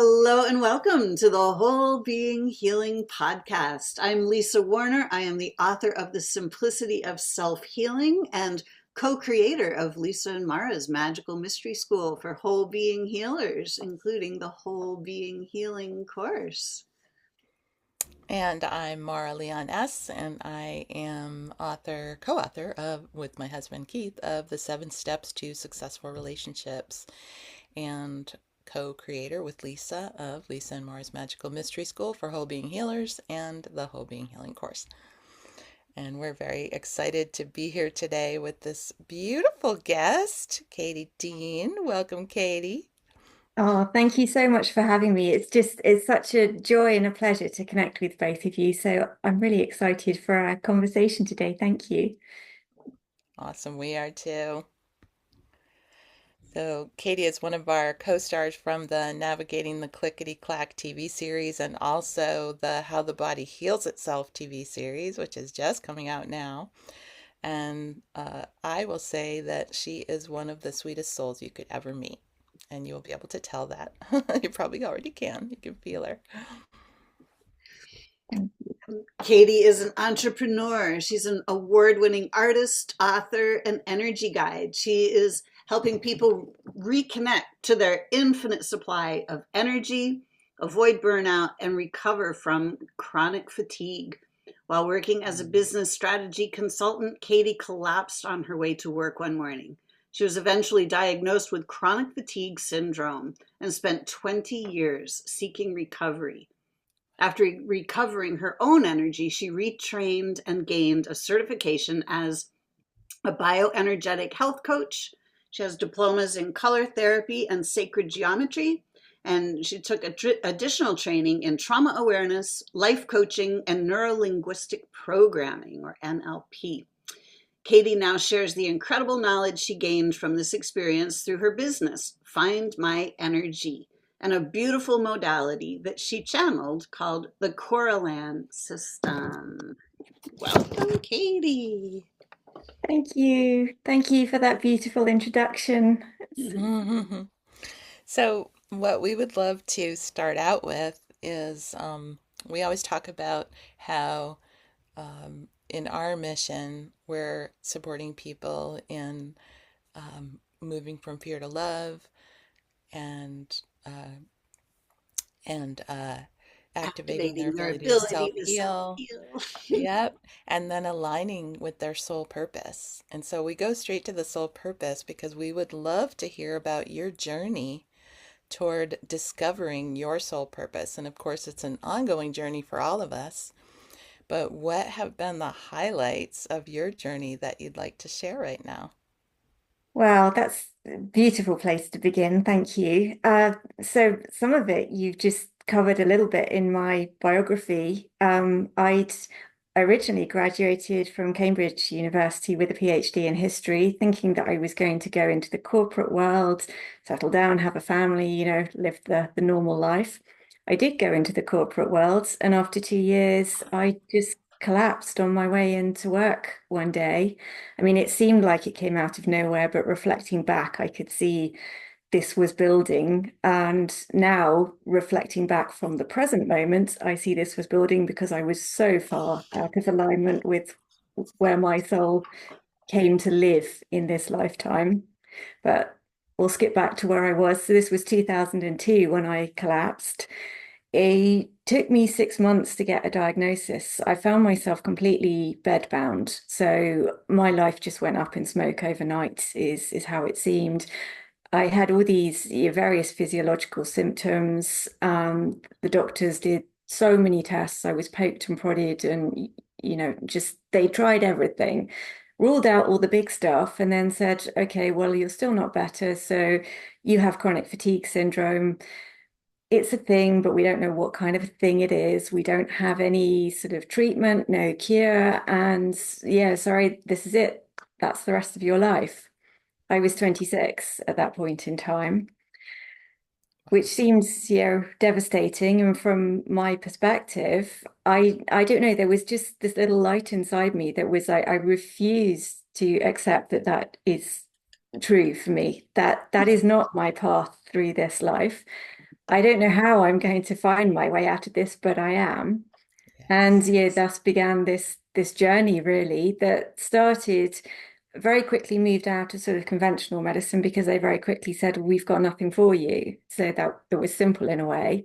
Hello and welcome to the Whole Being Healing Podcast. I'm Lisa Warner. I am the author of The Simplicity of Self-Healing and co-creator of Lisa and Maura's Magical Mystery School for Whole Being Healers, including the Whole Being Healing course. And I'm Maura Leon S., and I am co-author with my husband Keith, of the 7 Steps to Successful Relationships, and co-creator with Lisa of Lisa and Maura's Magical Mystery School for Whole Being Healers and the Whole Being Healing course. And we're very excited to be here today with this beautiful guest, Katie Dean. Welcome, Katie. Oh, thank you so much for having me. It's such a joy and a pleasure to connect with both of you. So I'm really excited for our conversation today. Thank you. Awesome, we are too. So, Katie is one of our co-stars from the Navigating the Clickety-Clack TV series and also the How the Body Heals Itself TV series, which is just coming out now. And I will say that she is one of the sweetest souls you could ever meet. And you'll be able to tell that. You probably already can. You can feel her. Katie is an entrepreneur. She's an award-winning artist, author, and energy guide. She is helping people reconnect to their infinite supply of energy, avoid burnout, and recover from chronic fatigue. While working as a business strategy consultant, Katie collapsed on her way to work one morning. She was eventually diagnosed with chronic fatigue syndrome and spent 20 years seeking recovery. After recovering her own energy, she retrained and gained a certification as a bioenergetic health coach. She has diplomas in color therapy and sacred geometry, and she took additional training in trauma awareness, life coaching, and neuro-linguistic programming, or NLP. Katie now shares the incredible knowledge she gained from this experience through her business, Find My Energy, and a beautiful modality that she channeled called the Kolorlan System. Welcome, Katie. Thank you. Thank you for that beautiful introduction. So, what we would love to start out with is we always talk about how in our mission we're supporting people in moving from fear to love and uh, and activating their Activating their ability to ability to self-heal. self-heal. Yep. And then aligning with their soul purpose. And so we go straight to the soul purpose because we would love to hear about your journey toward discovering your soul purpose. And of course, it's an ongoing journey for all of us. But what have been the highlights of your journey that you'd like to share right now? Well, that's a beautiful place to begin. Thank you. So some of it you've just covered a little bit in my biography. I'd originally graduated from Cambridge University with a PhD in history, thinking that I was going to go into the corporate world, settle down, have a family, live the normal life. I did go into the corporate world, and after 2 years, I just collapsed on my way into work one day. I mean, it seemed like it came out of nowhere, but reflecting back, I could see this was building. And now, reflecting back from the present moment, I see this was building because I was so far out of alignment with where my soul came to live in this lifetime. But we'll skip back to where I was. So this was 2002 when I collapsed. It took me 6 months to get a diagnosis. I found myself completely bedbound. So my life just went up in smoke overnight, is how it seemed. I had all these various physiological symptoms. The doctors did so many tests. I was poked and prodded, and just they tried everything, ruled out all the big stuff, and then said, "Okay, well, you're still not better, so you have chronic fatigue syndrome. It's a thing, but we don't know what kind of a thing it is. We don't have any sort of treatment, no cure. And yeah, sorry, this is it. That's the rest of your life." I was 26 at that point in time, which seems, devastating. And from my perspective, I don't know, there was just this little light inside me that was I refuse to accept that that is true for me, that that is not my path through this life. I don't know how I'm going to find my way out of this, but I am. And Yes. yeah, thus began this journey really that started very quickly, moved out of sort of conventional medicine because they very quickly said, we've got nothing for you. So that was simple in a way.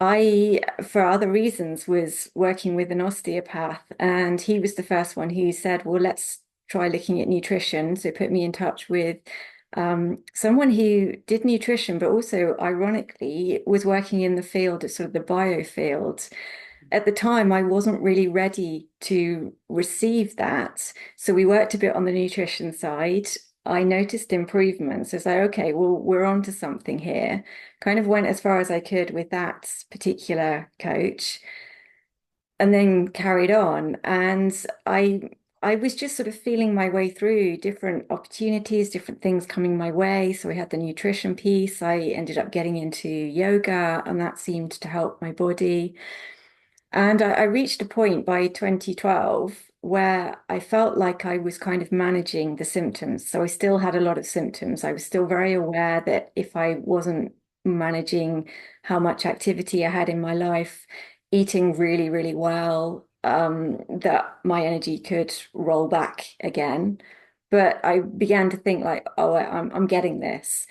I, for other reasons, was working with an osteopath, and he was the first one who said, well, let's try looking at nutrition. So put me in touch with someone who did nutrition, but also, ironically, was working in the field of sort of the bio field. At the time, I wasn't really ready to receive that. So we worked a bit on the nutrition side. I noticed improvements. It's like, okay, well, we're on to something here. Kind of went as far as I could with that particular coach and then carried on. And I was just sort of feeling my way through different opportunities, different things coming my way. So we had the nutrition piece. I ended up getting into yoga, and that seemed to help my body. And I reached a point by 2012 where I felt like I was kind of managing the symptoms. So I still had a lot of symptoms. I was still very aware that if I wasn't managing how much activity I had in my life, eating really, really well, that my energy could roll back again. But I began to think like, oh, I'm getting this.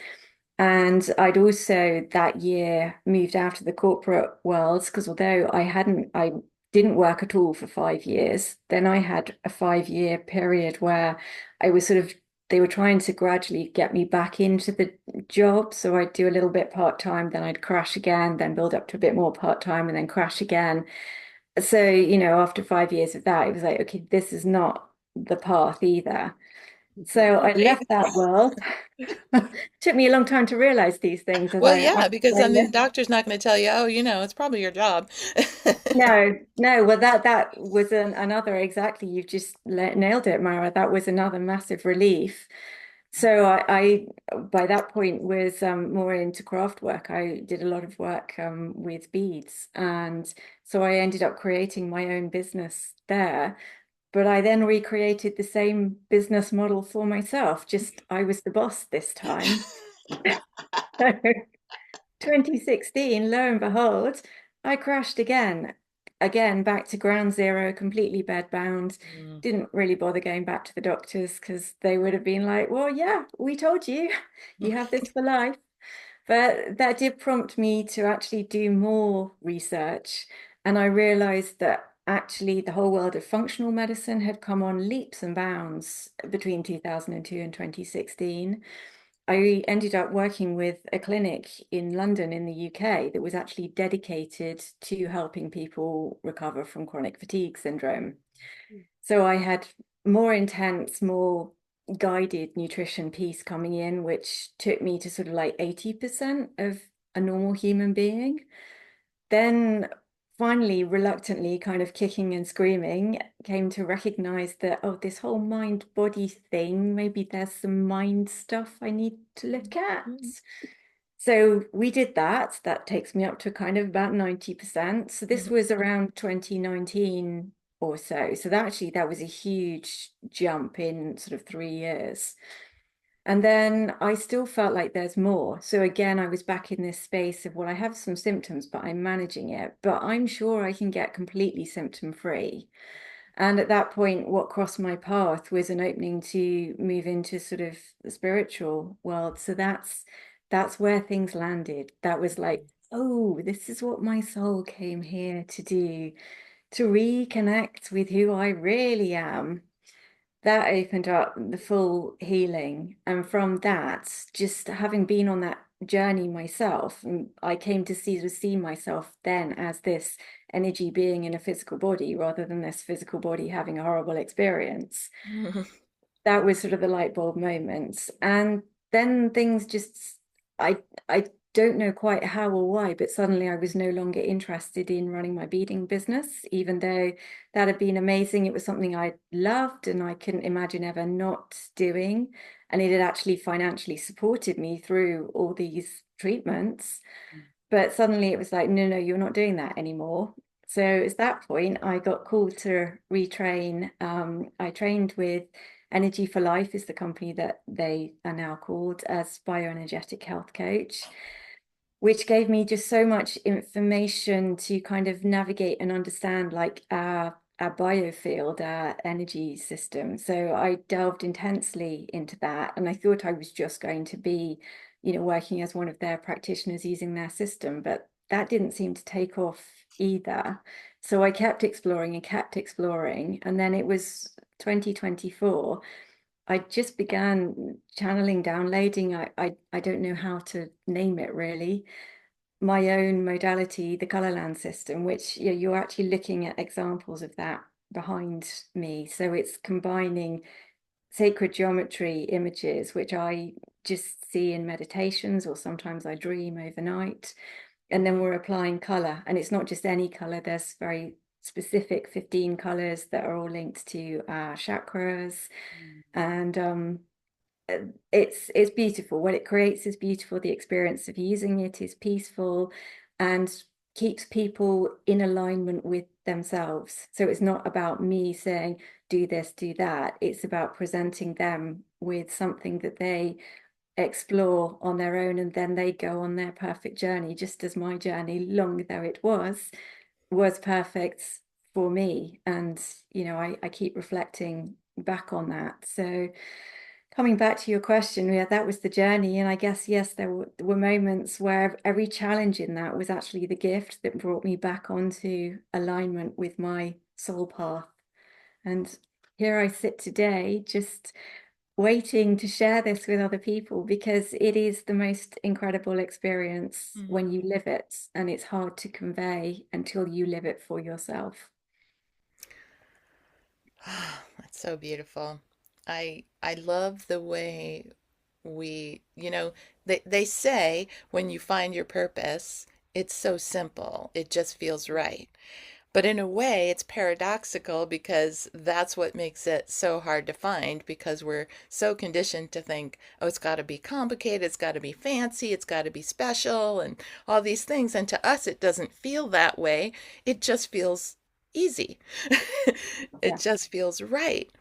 And I'd also that year moved out of the corporate world because although I didn't work at all for 5 years, then I had a 5 year period where I was sort of, they were trying to gradually get me back into the job. So I'd do a little bit part-time, then I'd crash again, then build up to a bit more part-time and then crash again. So, after 5 years of that, it was like, okay, this is not the path either. So I Right. left that world. Took me a long time to realize these things as Well, I yeah, because I I mean, the left. doctor's not going to tell you, oh, it's probably your job. No, no. Well, that was another exactly. You've just nailed it, Mara. That was another massive relief. So I by that point was more into craft work. I did a lot of work with beads, and so I ended up creating my own business there. But I then recreated the same business model for myself. Just I was the boss this time. 2016, lo and behold, I crashed again. Again, back to ground zero, completely bedbound. Mm. Didn't really bother going back to the doctors because they would have been like, well, yeah, we told you, you have this for life. But that did prompt me to actually do more research. And I realized that actually the whole world of functional medicine had come on leaps and bounds between 2002 and 2016. I ended up working with a clinic in London in the UK that was actually dedicated to helping people recover from chronic fatigue syndrome. So I had more intense, more guided nutrition piece coming in, which took me to sort of like 80% of a normal human being. Then finally, reluctantly, kind of kicking and screaming, came to recognize that, oh, this whole mind body thing, maybe there's some mind stuff I need to look at. So we did that. That takes me up to kind of about 90%. So this was around 2019 or so. So that was a huge jump in sort of 3 years. And then I still felt like there's more. So again, I was back in this space of, well, I have some symptoms, but I'm managing it. But I'm sure I can get completely symptom free. And at that point, what crossed my path was an opening to move into sort of the spiritual world. So that's where things landed. That was like, oh, this is what my soul came here to do, to reconnect with who I really am. That opened up the full healing. And from that, just having been on that journey myself, and I came to see myself then as this energy being in a physical body rather than this physical body having a horrible experience. That was sort of the light bulb moments. And then things just, I don't know quite how or why, but suddenly I was no longer interested in running my beading business, even though that had been amazing. It was something I loved and I couldn't imagine ever not doing. And it had actually financially supported me through all these treatments. But suddenly it was like, no, no, you're not doing that anymore. So at that point, I got called to retrain. I trained with Energy for Life is the company that they are now called as bioenergetic health coach. which gave me just so much information to kind of navigate and understand like our biofield, our energy system. So I delved intensely into that, and I thought I was just going to be, working as one of their practitioners using their system, but that didn't seem to take off either. So I kept exploring and kept exploring, and then it was 2024. I just began channeling, downloading. I don't know how to name it really. My own modality, the Kolorlan system, which you're actually looking at examples of that behind me. So it's combining sacred geometry images, which I just see in meditations, or sometimes I dream overnight. And then we're applying color, and it's not just any color. There's very specific 15 colors that are all linked to our chakras. And it's beautiful. What it creates is beautiful. The experience of using it is peaceful and keeps people in alignment with themselves. So it's not about me saying, do this, do that. It's about presenting them with something that they explore on their own, and then they go on their perfect journey, just as my journey, long though it was perfect for me. And I keep reflecting back on that. So coming back to your question, yeah, that was the journey. And I guess, yes, there were moments where every challenge in that was actually the gift that brought me back onto alignment with my soul path. And here I sit today, just waiting to share this with other people, because it is the most incredible experience Mm. when you live it, and it's hard to convey until you live it for yourself. That's so beautiful. I love the way they say when you find your purpose, it's so simple. It just feels right. But in a way, it's paradoxical because that's what makes it so hard to find, because we're so conditioned to think, oh, it's got to be complicated, it's got to be fancy, it's got to be special, and all these things. And to us, it doesn't feel that way. It just feels easy. It Yeah. just feels right.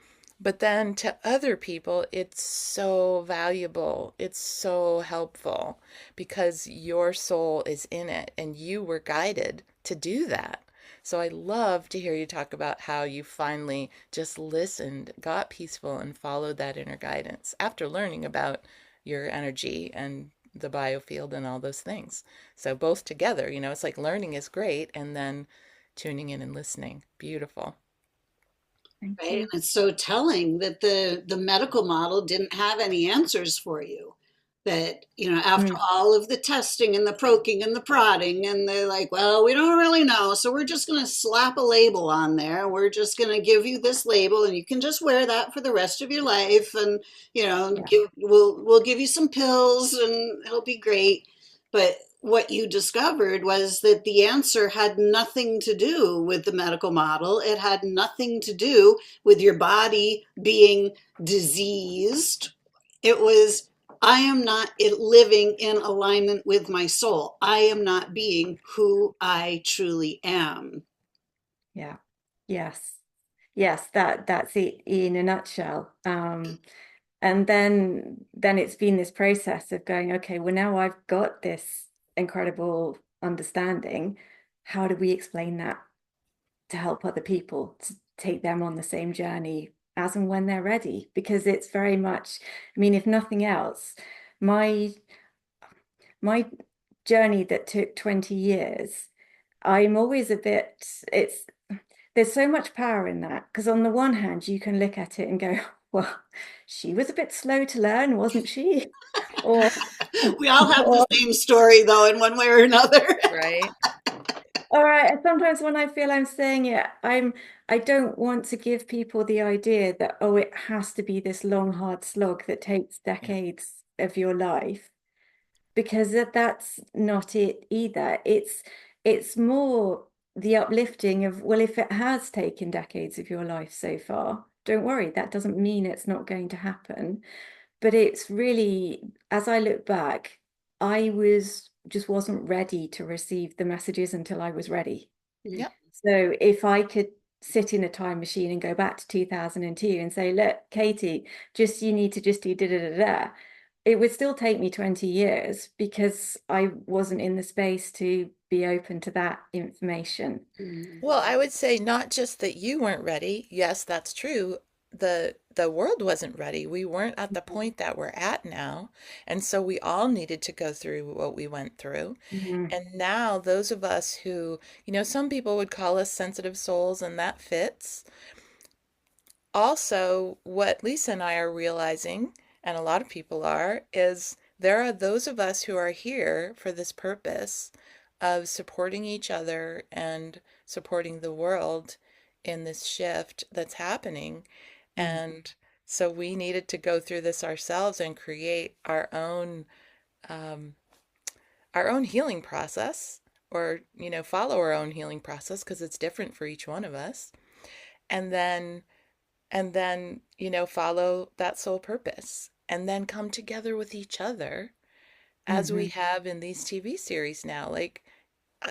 But then to other people, it's so valuable. It's so helpful because your soul is in it and you were guided to do that. So I love to hear you talk about how you finally just listened, got peaceful, and followed that inner guidance after learning about your energy and the biofield and all those things. So both together, it's like learning is great and then tuning in and listening. Beautiful. Thank Right? And you. it's so telling that the medical model didn't have any answers for you. That, after Mm, all of the testing and the poking and the prodding, and they're like, well, we don't really know, so we're just going to slap a label on there. We're just going to give you this label, and you can just wear that for the rest of your life. And, yeah. we'll give you some pills, and it'll be great. But what you discovered was that the answer had nothing to do with the medical model. It had nothing to do with your body being diseased. It was, I am not living in alignment with my soul. I am not being who I truly am. Yeah. Yes. Yes, that's it in a nutshell. And then it's been this process of going, okay, well now I've got this incredible understanding. How do we explain that to help other people, to take them on the same journey as and when they're ready? Because it's very much, I mean, if nothing else, my my journey that took 20 years, I'm always a bit, there's so much power in that, because on the one hand, you can look at it and go, well, she was a bit slow to learn, wasn't she? Or, We all have the or same story, though, in one way or another. Right? all right, sometimes when I feel I'm saying it, I don't want to give people the idea that, oh, it has to be this long, hard slog that takes Yeah. decades of your life, because that's not it either. It's more the uplifting of, well, if it has taken decades of your life so far, don't worry, that doesn't mean it's not going to happen. But it's really, as I look back, I was just wasn't ready to receive the messages until I was ready. Yep. So if I could sit in a time machine and go back to 2002 and say, look, Katie, just you need to just do da da da da, it would still take me 20 years because I wasn't in the space to be open to that information. Mm. Well, I would say not just that you weren't ready. Yes, that's true. The world wasn't ready. We weren't at the point that we're at now. And so we all needed to go through what we went through. Mhm. And now those of us who, some people would call us sensitive souls, and that fits. Also, what Lisa and I are realizing, and a lot of people are, is there are those of us who are here for this purpose of supporting each other and supporting the world in this shift that's happening. Mhm. And so we needed to go through this ourselves and create um, our own healing process, or follow our own healing process, because it's different for each one of us. And then and then follow that soul purpose, and then come together with each other as we Mhm. have in these TV series now. Like,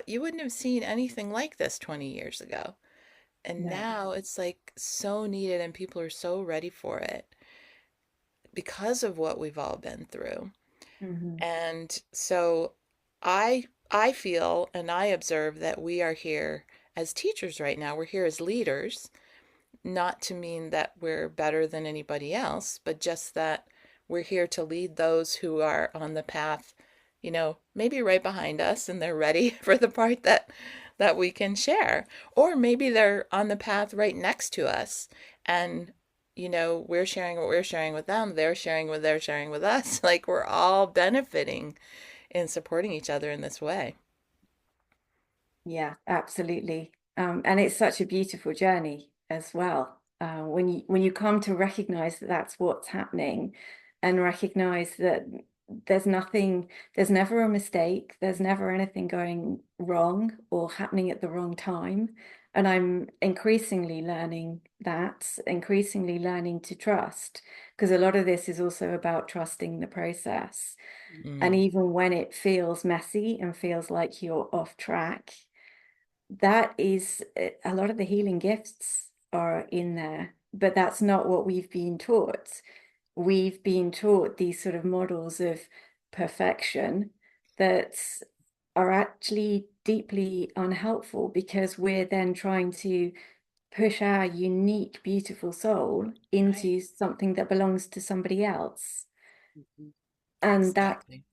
you wouldn't have seen anything like this 20 years ago. And No. now it's like so needed, and people are so ready for it because of what we've all been through. Mhm. And so I feel and I observe that we are here as teachers right now. We're here as leaders, not to mean that we're better than anybody else, but just that we're here to lead those who are on the path, maybe right behind us, and they're ready for the part that we can share. Or maybe they're on the path right next to us, and we're sharing what we're sharing with them, they're sharing what they're sharing with us. Like, we're all benefiting in supporting each other in this way. Yeah, absolutely. And it's such a beautiful journey as well. When you come to recognize that that's what's happening, and recognize that there's nothing, there's never a mistake, there's never anything going wrong or happening at the wrong time. And I'm increasingly learning that, increasingly learning to trust, because a lot of this is also about trusting the process. And Mm, even when it feels messy and feels like you're off track, that is a lot of the healing gifts are in there, but that's not what we've been taught. We've been taught these sort of models of perfection that are actually deeply unhelpful, because we're then trying to push our unique, beautiful soul right. into something that belongs to somebody else. And Exactly.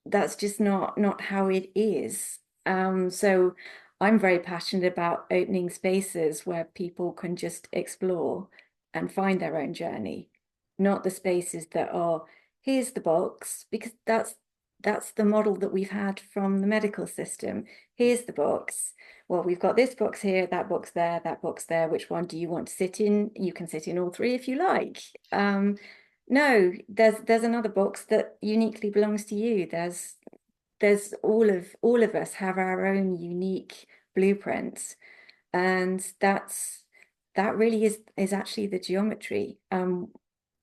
that's just not how it is. So I'm very passionate about opening spaces where people can just explore and find their own journey, not the spaces that are, here's the box, because that's the model that we've had from the medical system. Here's the box. Well, we've got this box here, that box there, that box there. Which one do you want to sit in? You can sit in all three if you like. No, there's another box that uniquely belongs to you. There's all of us have our own unique blueprints, and that really is actually the geometry.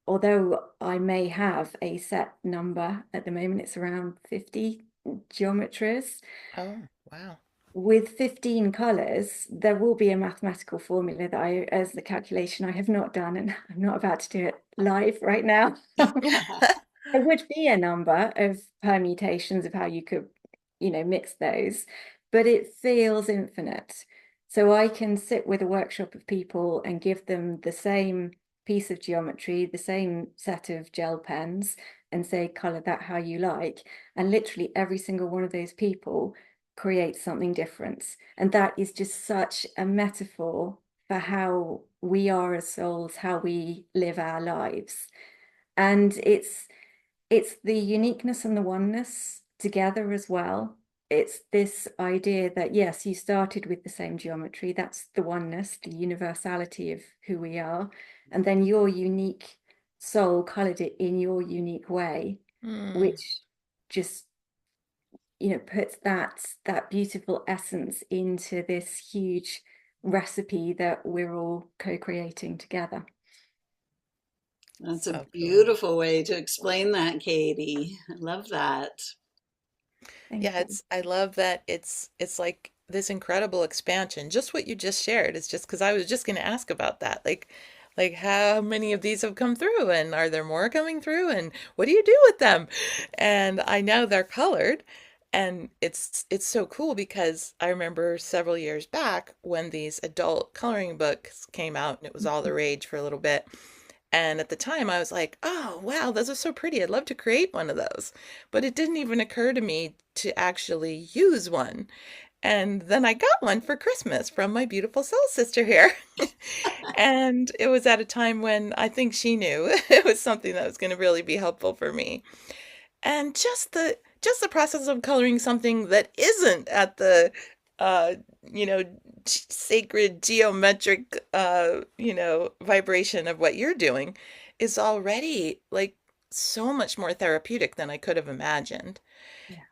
Although I may have a set number at the moment, it's around 50 geometries. Oh, wow. With 15 colors, there will be a mathematical formula that as the calculation I have not done, and I'm not about to do it live right now. There would be a number of permutations of how you could, mix those, but it feels infinite. So I can sit with a workshop of people and give them the same piece of geometry, the same set of gel pens, and say, color that how you like. And literally every single one of those people creates something different. And that is just such a metaphor for how we are as souls, how we live our lives. And it's the uniqueness and the oneness together as well. It's this idea that, yes, you started with the same geometry. That's the oneness, the universality of who we are. And then your unique soul colored it in your unique way, Mm. which just, puts that beautiful essence into this huge recipe that we're all co-creating together. That's a So cool. beautiful way to explain that, Katie. I love that. Thank Yeah, you. I love that it's like this incredible expansion. Just what you just shared is just because I was just going to ask about that. Like, Like, how many of these have come through? And are there more coming through? And what do you do with them? And I know they're colored. And it's so cool because I remember several years back when these adult coloring books came out and it was all the rage for a little bit. And at the time I was like, oh, wow, those are so pretty. I'd love to create one of those. But it didn't even occur to me to actually use one. And then I got one for Christmas from my beautiful soul sister here. And it was at a time when I think she knew it was something that was going to really be helpful for me. And just the process of coloring something that isn't at the uh you know sacred geometric vibration of what you're doing is already like so much more therapeutic than I could have imagined. Yeah.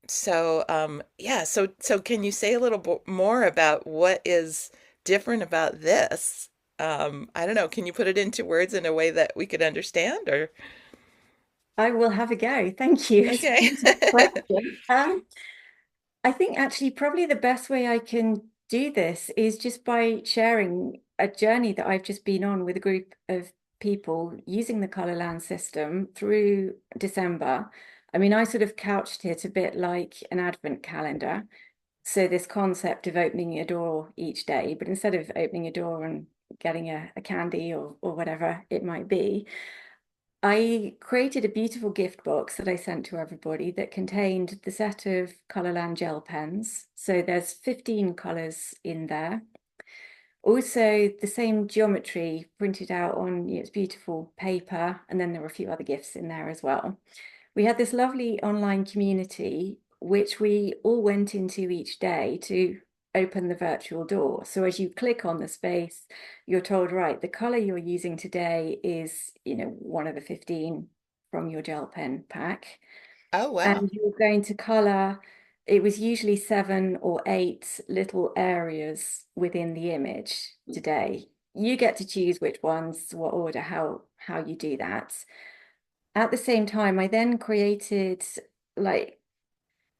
So, yeah, so can you say a little more about what is different about this? I don't know, can you put it into words in a way that we could understand or I will have a go. Thank you. It's a okay. beautiful question. I think actually probably the best way I can do this is just by sharing a journey that I've just been on with a group of people using the Kolorlan system through December. I mean, I sort of couched it a bit like an advent calendar. So this concept of opening a door each day, but instead of opening a door and getting a candy or whatever it might be, I created a beautiful gift box that I sent to everybody that contained the set of Colorland gel pens. So there's 15 colors in there. Also, the same geometry printed out on it's beautiful paper, and then there were a few other gifts in there as well. We had this lovely online community, which we all went into each day to open the virtual door. So as you click on the space, you're told, right, the color you're using today is, one of the 15 from your gel pen pack. Oh, wow. And you're going to color, it was usually 7 or 8 little areas within the image today. You get to choose which ones, what order, how you do that. At the same time, I then created like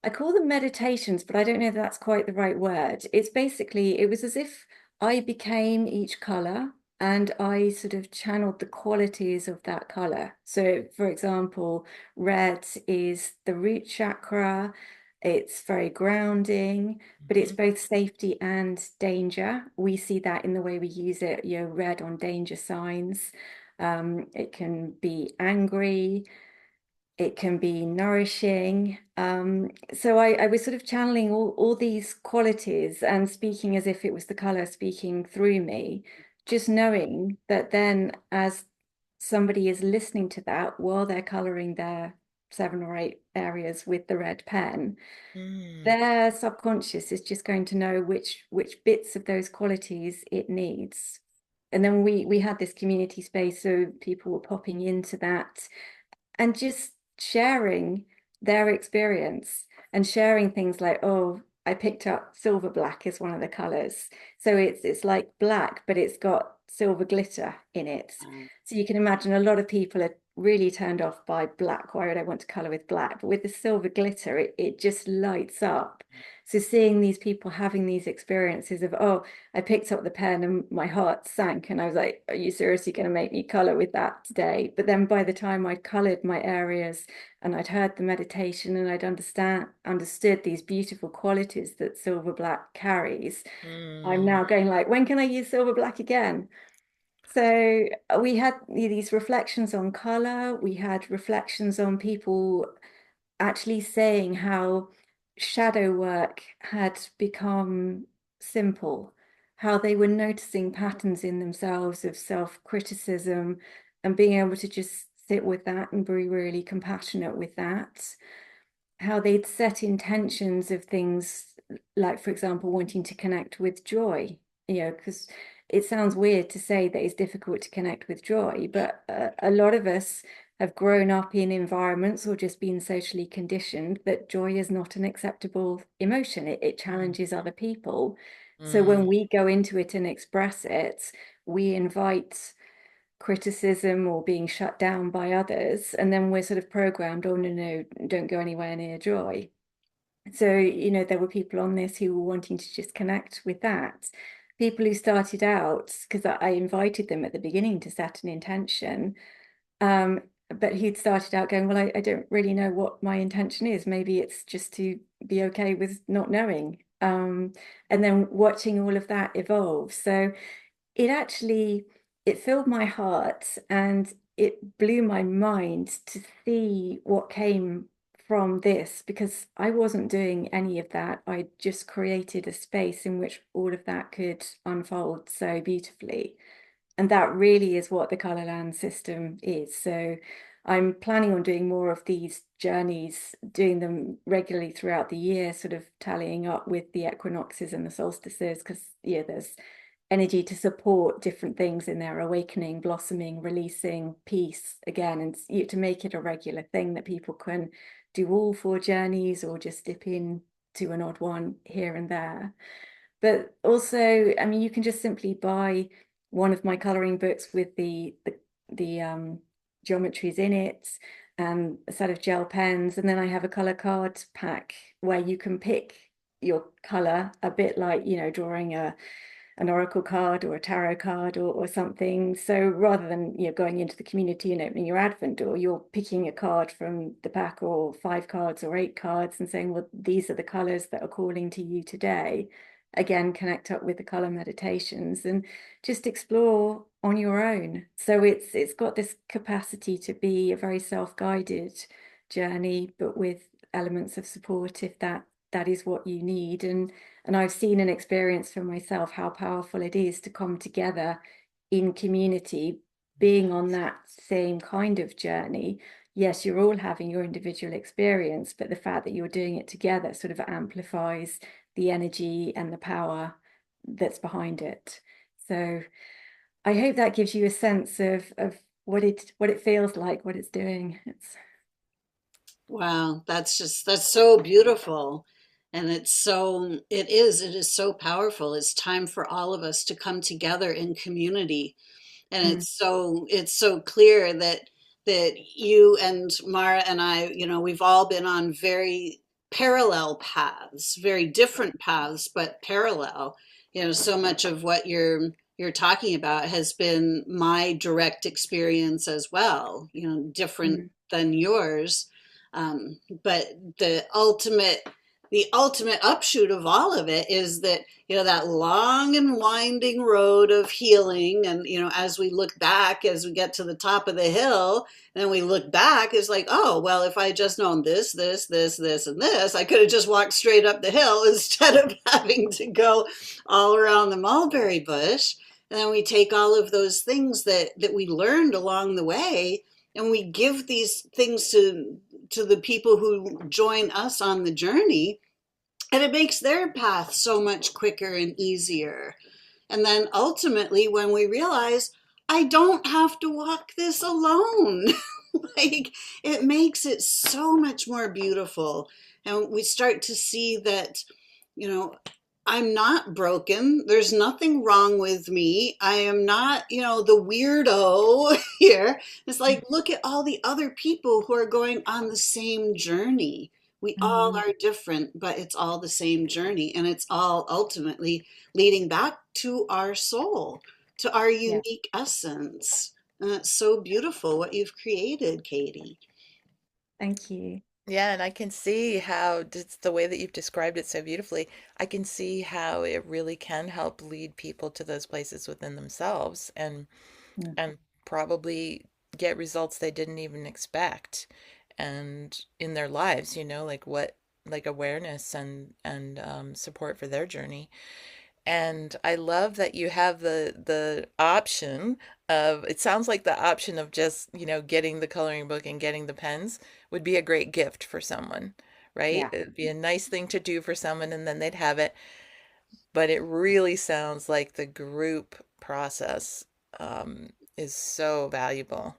I call them meditations, but I don't know if that's quite the right word. It's basically, it was as if I became each color and I sort of channeled the qualities of that color. So, for example, red is the root chakra. It's very grounding, but it's Mhm. both safety and danger. We see that in the way we use it, red on danger signs. It can be angry, it can be nourishing. So I was sort of channeling all these qualities and speaking as if it was the color speaking through me, just knowing that then as somebody is listening to that while they're coloring their 7 or 8 areas with the red pen, Mm, their subconscious is just going to know which bits of those qualities it needs. And then we had this community space, so people were popping into that and just sharing their experience and sharing things like, oh, I picked up silver black as one of the colors. So it's like black, but it's got silver glitter in it. So you can imagine a lot of people are really turned off by black. Why would I want to color with black? But with the silver glitter, it just lights up. So seeing these people having these experiences of, oh, I picked up the pen and my heart sank. And I was like, are you seriously going to make me color with that today? But then by the time I'd colored my areas and I'd heard the meditation and I'd understood these beautiful qualities that silver black carries, I'm mm, now going like, when can I use silver black again? So we had these reflections on color. We had reflections on people actually saying how shadow work had become simple, how they were noticing patterns in themselves of self-criticism and being able to just sit with that and be really compassionate with that, how they'd set intentions of things like, for example, wanting to connect with joy, because it sounds weird to say that it's difficult to connect with joy, but a lot of us have grown up in environments or just been socially conditioned that joy is not an acceptable emotion. It challenges other people. So when mm, we go into it and express it, we invite criticism or being shut down by others. And then we're sort of programmed, oh, no, no, don't go anywhere near joy. So, there were people on this who were wanting to just connect with that. people who started out, because I invited them at the beginning to set an intention, um, but who'd started out going, well, I don't really know what my intention is. Maybe it's just to be okay with not knowing. And then watching all of that evolve. So it actually, it filled my heart and it blew my mind to see what came from this, because I wasn't doing any of that. I just created a space in which all of that could unfold so beautifully. And that really is what the Kolorlan system is. So I'm planning on doing more of these journeys, doing them regularly throughout the year, sort of tallying up with the equinoxes and the solstices, because yeah, there's energy to support different things in there: awakening, blossoming, releasing, peace again, and to make it a regular thing that people can do all 4 journeys or just dip in to an odd one here and there. But also, I mean, you can just simply buy one of my coloring books with the geometries in it, and a set of gel pens, and then I have a color card pack where you can pick your color, a bit like, drawing an oracle card or a tarot card or something. So rather than going into the community and opening your advent door, you're picking a card from the pack, or 5 cards or 8 cards, and saying, well, these are the colors that are calling to you today. Again, connect up with the color meditations and just explore on your own. So it's got this capacity to be a very self-guided journey, but with elements of support if that is what you need. And I've seen and experienced for myself how powerful it is to come together in community, being on that same kind of journey. Yes, you're all having your individual experience, but the fact that you're doing it together sort of amplifies the energy and the power that's behind it. So I hope that gives you a sense of what it feels like, what it's doing. Wow, that's so beautiful. And it is so powerful. It's time for all of us to come together in community. And Mm, it's so clear that you and Mara and I, we've all been on very parallel paths, very different paths, but parallel. So much of what you're talking about has been my direct experience as well, different mm, than yours. But the ultimate upshoot of all of it is that, that long and winding road of healing. And, as we look back, as we get to the top of the hill, and we look back, it's like, oh, well, if I had just known this, and this, I could have just walked straight up the hill instead of having to go all around the mulberry bush. And then we take all of those things that we learned along the way, and we give these things to the people who join us on the journey, and it makes their path so much quicker and easier. And then ultimately, when we realize, I don't have to walk this alone, like, it makes it so much more beautiful. And we start to see that, you know, I'm not broken. There's nothing wrong with me. I am not, the weirdo here. It's like, look at all the other people who are going on the same journey. We all mm. are different, but it's all the same journey. And it's all ultimately leading back to our soul, to our Yeah, unique essence. And it's so beautiful what you've created, Katie. thank you. Yeah, and I can see how just the way that you've described it so beautifully, I can see how it really can help lead people to those places within themselves Mm, and probably get results they didn't even expect and in their lives, like awareness and support for their journey. And I love that you have the option of, it sounds like the option of just, getting the coloring book and getting the pens would be a great gift for someone, right? yeah, It'd be a nice thing to do for someone and then they'd have it. But it really sounds like the group process is so valuable.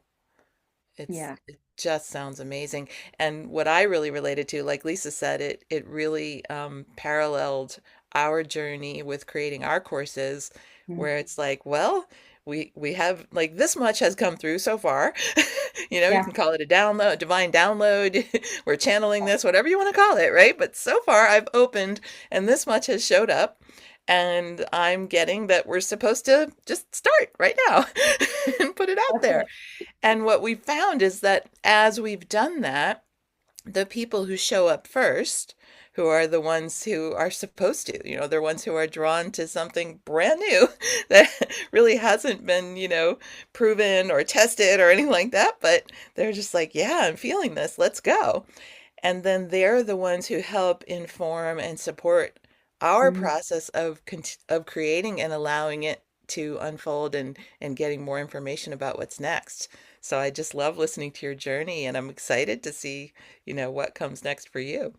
yeah. It just sounds amazing. And what I really related to, like Lisa said, it really paralleled our journey with creating our courses, Mm, where it's like, well, we have like this much has come through so far. You yeah, can call it a download, divine download. We're channeling this, whatever you want to call it, right? But so far I've opened and this much has showed up. And I'm getting that we're supposed to just start right now and put it out That's there. it. And what we've found is that as we've done that, the people who show up first, who are the ones who are supposed to, they're ones who are drawn to something brand new that really hasn't been, proven or tested or anything like that, but they're just like, yeah, I'm feeling this, let's go. And then they're the ones who help inform and support our Mhm. process of creating and allowing it to unfold and getting more information about what's next. So I just love listening to your journey, and I'm excited to see, what comes next for you.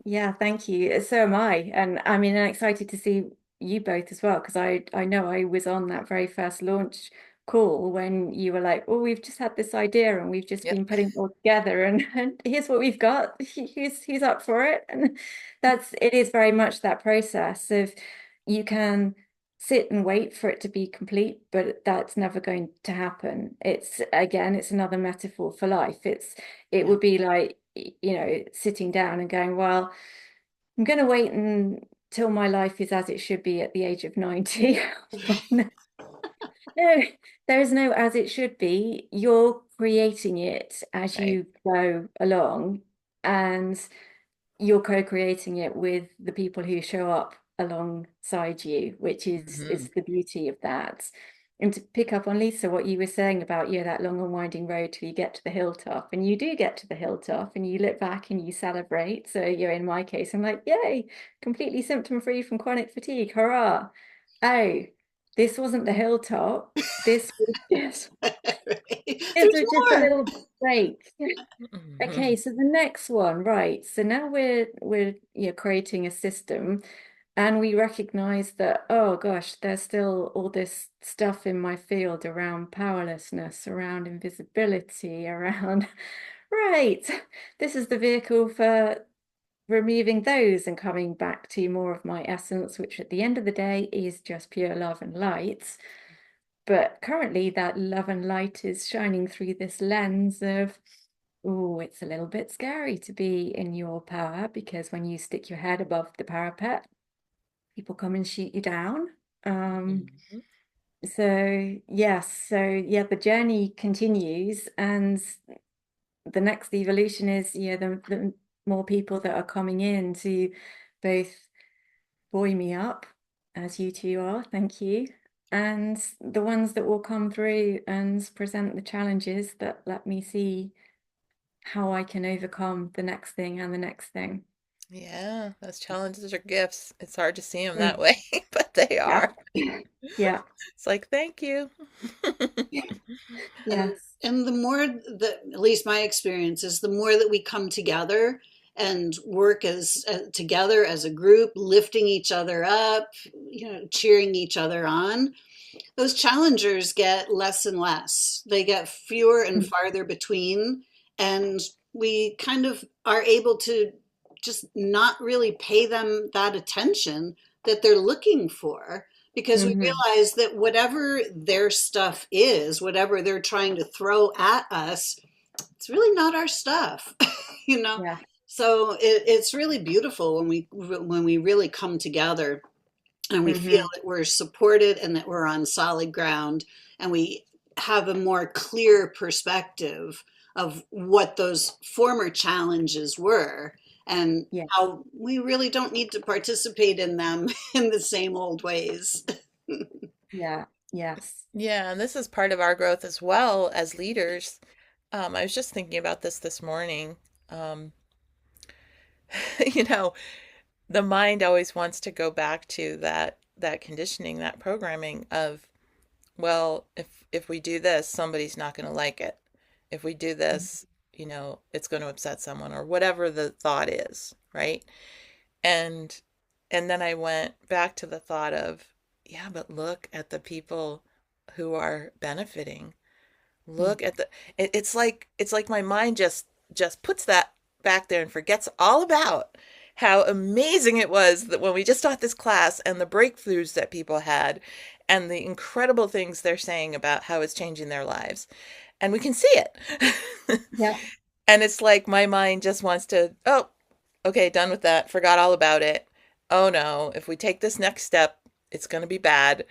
Yeah, thank you. So am I. And I mean, I'm excited to see you both as well, because I know I was on that very first launch call when you were like, oh, we've just had this idea and we've just Yep. been putting it all together and here's what we've got. Who's up for it? And it is very much that process of you can sit and wait for it to be complete, but that's never going to happen. It's again, it's another metaphor for life. It Yeah. would be like, sitting down and going, well, I'm going to wait until my life is as it should be at the age of 90. No, no, there is no as it should be. You're creating it as Right. you go along, and you're co-creating it with the people who show up alongside you, which Hmm. is the beauty of that. And to pick up on Lisa, what you were saying about, that long and winding road till you get to the hilltop, and you do get to the hilltop and you look back and you celebrate. So you're, in my case, I'm like, yay, completely symptom free from chronic fatigue, hurrah. Oh, this wasn't the hilltop. This was just Right. this There's was just a more. little break. Hmm. Okay, so the next one, right? So now we're creating a system, and we recognize that, oh gosh, there's still all this stuff in my field around powerlessness, around invisibility, around right. This is the vehicle for removing those and coming back to more of my essence, which at the end of the day is just pure love and light. But currently, that love and light is shining through this lens of, oh, it's a little bit scary to be in your power, because when you stick your head above the parapet, people come and shoot you down. Um, Hmm. so yes, the journey continues, and the next evolution is, the more people that are coming in to both buoy me up, as you two are, thank you, and the ones that will come through and present the challenges that let me see how I can overcome the next thing and the next thing. Yeah, those challenges are gifts. It's hard to see them that Mm, way, but they yeah. are. Yeah. It's like, thank you. And Yes. and the more that, at least my experience is, the more that we come together and work as together as a group, lifting each other up, cheering each other on, those challengers get less and less. They get fewer and Mm, farther between, and we kind of are able to just not really pay them that attention that they're looking for, because we mhm. realize that whatever their stuff is, whatever they're trying to throw at us, it's really not our stuff, you know. Yeah. So it's really beautiful when we really come together and we feel Hmm. that we're supported and that we're on solid ground, and we have a more clear perspective of what those former challenges were, and Yeah. how we really don't need to participate in them in the same old ways. Yeah. Yes. Yeah, and this is part of our growth as well as leaders. I was just thinking about this morning. Um, you know, the mind always wants to go back to that conditioning, that programming of, well, if we do this, somebody's not going to like it. If we do this, it's going to upset someone or whatever the thought is, right? And and then I went back to the thought of, yeah, but look at the people who are benefiting. Mm, Look at it's like my mind just puts that back there and forgets all about how amazing it was that when we just taught this class and the breakthroughs that people had and the incredible things they're saying about how it's changing their lives. And we can see it. yeah. And it's like my mind just wants to, oh, okay, done with that, forgot all about it. oh no, if we take this next step, it's going to be bad.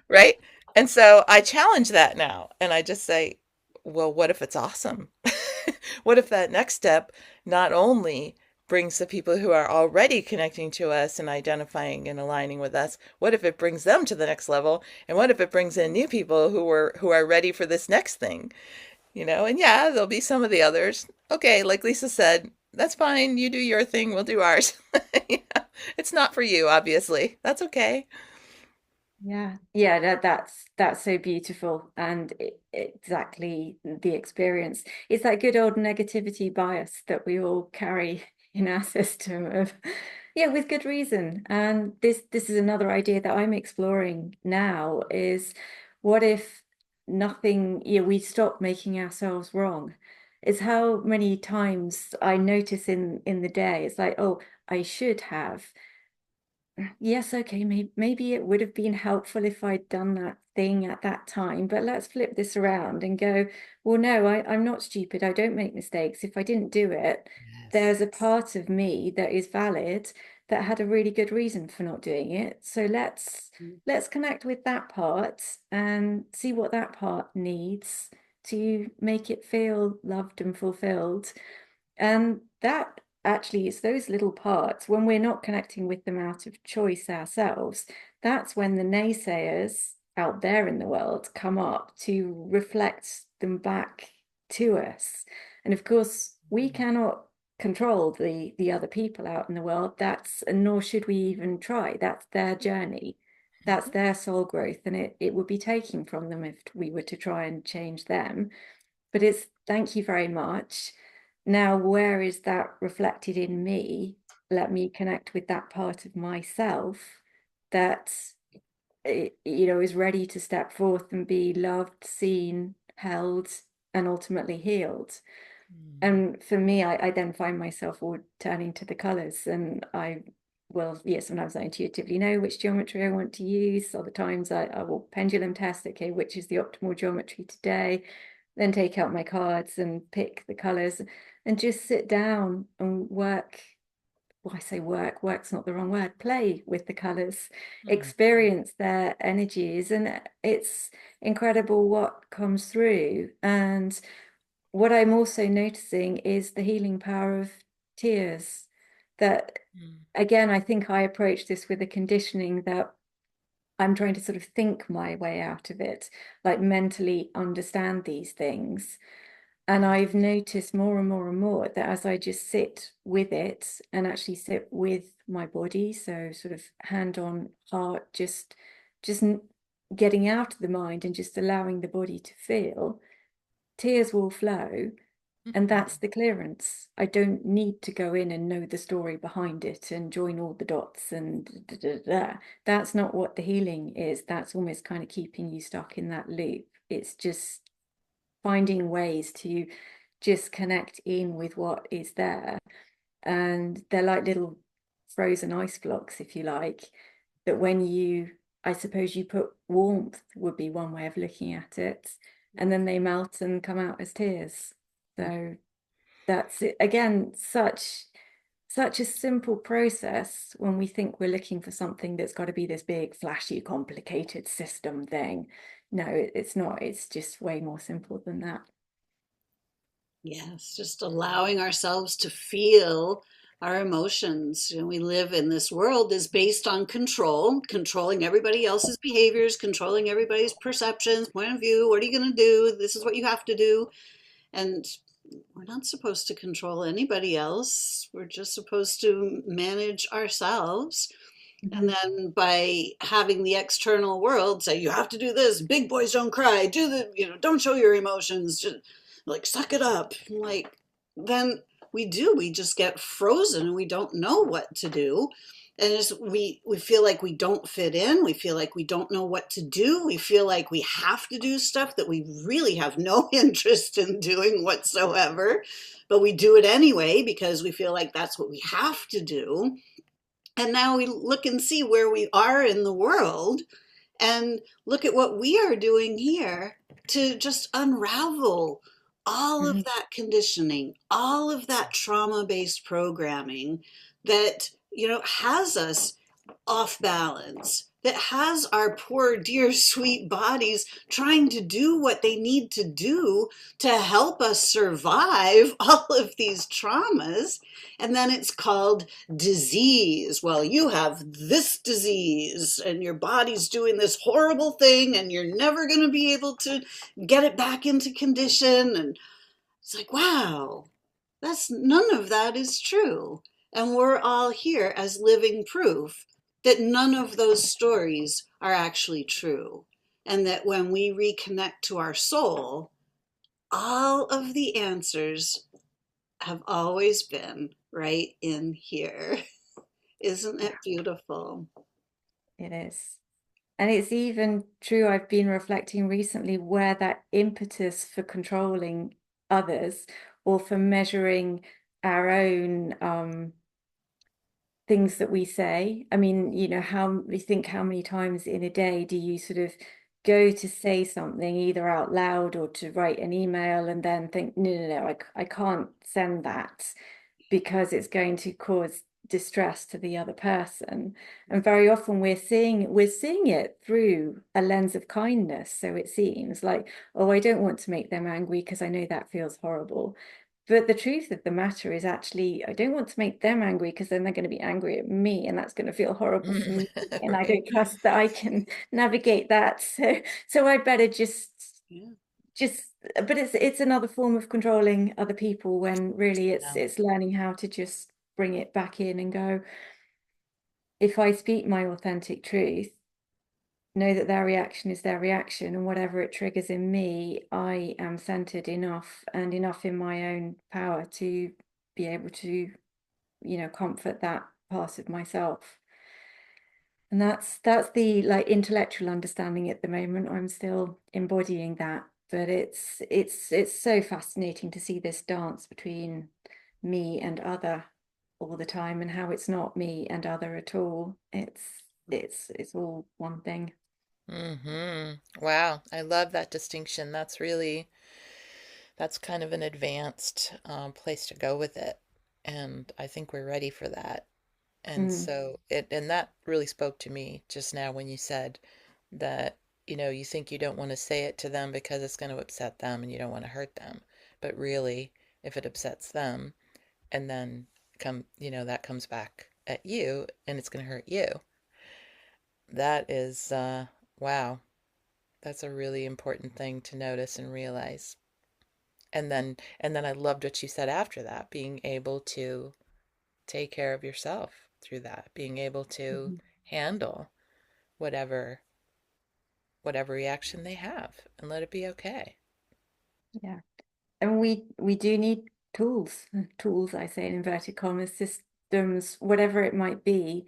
Right? And so I challenge that now and I just say, well, what if it's awesome? What if that next step not only brings the people who are already connecting to us and identifying and aligning with us, what if it brings them to the next level? And what if it brings in new people who are ready for this next thing? And yeah, there'll be some of the others. Okay, like Lisa said, that's fine. You do your thing, we'll do ours. Yeah, it's not for you, obviously. That's okay. Yeah, yeah, that's so beautiful, and exactly the experience. It's that good old negativity bias that we all carry in our system of, yeah, with good reason. And this is another idea that I'm exploring now is what if nothing, yeah, we stop making ourselves wrong. It's how many times I notice in the day, it's like, oh, I should have. Yes, okay, maybe it would have been helpful if I'd done that thing at that time, but let's flip this around and go, well, no, I'm not stupid. I don't make mistakes. If I didn't do it, Yes. there's a part of me that is valid that had a really good reason for not doing it. So let's connect with that part and see what that part needs to make it feel loved and fulfilled. And that actually is those little parts, when we're not connecting with them out of choice ourselves, that's when the naysayers out there in the world come up to reflect them back to us. And of course, we cannot control the other people out in the world. That's, and nor should we even try. That's their journey. That's their soul growth, and it would be taking from them if we were to try and change them. But it's thank you very much. Now, where is that reflected in me? Let me connect with that part of myself that is ready to step forth and be loved, seen, held, and ultimately healed. Mm. And for me, I then find myself all turning to the colors, and I will, yes, sometimes I intuitively know which geometry I want to use. Other times I will pendulum test, okay, which is the optimal geometry today, then take out my cards and pick the colors and just sit down and work. Well, I say work's not the wrong word, play with the colors, Mm. experience their energies, and it's incredible what comes through. And what I'm also noticing is the healing power of tears. That, Mm. again, I think I approach this with a conditioning that I'm trying to sort of think my way out of it, like mentally understand these things. And I've noticed more and more and more that as I just sit with it and actually sit with my body, so sort of hand on heart, just getting out of the mind and just allowing the body to feel, tears will flow. And Mhm. that's the clearance. I don't need to go in and know the story behind it and join all the dots and da, da, da. That's not what the healing is. That's almost kind of keeping you stuck in that loop. It's just finding ways to just connect in with what is there. And they're like little frozen ice blocks, if you like, that when you, I suppose you put warmth would be one way of looking at it, and then they melt and come out as tears. So that's it. Again, such a simple process when we think we're looking for something that's got to be this big, flashy, complicated system thing. No, it's not. It's just way more simple than that. Yes, just allowing ourselves to feel our emotions. We live in this world is based on control, controlling everybody else's behaviors, controlling everybody's perceptions, point of view. What are you going to do? This is what you have to do. And we're not supposed to control anybody else. We're just supposed to manage ourselves. And Mhm. then by having the external world say, you have to do this, big boys don't cry, do the, don't show your emotions, just like suck it up. Like, then we just get frozen and we don't know what to do. And we feel like we don't fit in. We feel like we don't know what to do. We feel like we have to do stuff that we really have no interest in doing whatsoever. But we do it anyway because we feel like that's what we have to do. And now we look and see where we are in the world and look at what we are doing here to just unravel all of Mhm. that conditioning, all of that trauma based programming that has us off balance, that has our poor, dear, sweet bodies trying to do what they need to do to help us survive all of these traumas. And then it's called disease. Well, you have this disease, and your body's doing this horrible thing, and you're never going to be able to get it back into condition. And it's like, wow, that's none of that is true. And we're all here as living proof that none of those stories are actually true. And that when we reconnect to our soul, all of the answers have always been right in here. Isn't it Yeah, beautiful? it is. And it's even true, I've been reflecting recently where that impetus for controlling others or for measuring our own things that we say. I mean, how we think how many times in a day do you sort of go to say something either out loud or to write an email and then think, no, no, no, I can't send that because it's going to cause distress to the other person. And very often we're seeing it through a lens of kindness. So it seems like, oh, I don't want to make them angry because I know that feels horrible. But the truth of the matter is actually, I don't want to make them angry because then they're going to be angry at me and that's going to feel horrible for me. And I Right. don't trust that I can navigate that. So I better Yeah. just but it's another form of controlling other people when really Yeah. it's learning how to just bring it back in and go, if I speak my authentic truth, know that their reaction is their reaction, and whatever it triggers in me, I am centered enough and enough in my own power to be able to, comfort that part of myself. And that's the like intellectual understanding at the moment. I'm still embodying that, but it's so fascinating to see this dance between me and other all the time and how it's not me and other at all. It's all one thing. Wow, I love that distinction. That's kind of an advanced place to go with it. And I think we're ready for that. And Mm, so and that really spoke to me just now when you said that, you think you don't want to say it to them because it's going to upset them and you don't want to hurt them. But really, if it upsets them and then that comes back at you and it's going to hurt you, that is, wow, that's a really important thing to notice and realize. And then I loved what you said after that, being able to take care of yourself through that, being able to mhm. handle whatever whatever reaction they have and let it be okay. Yeah. And we do need tools, I say in inverted commas, systems, whatever it might be,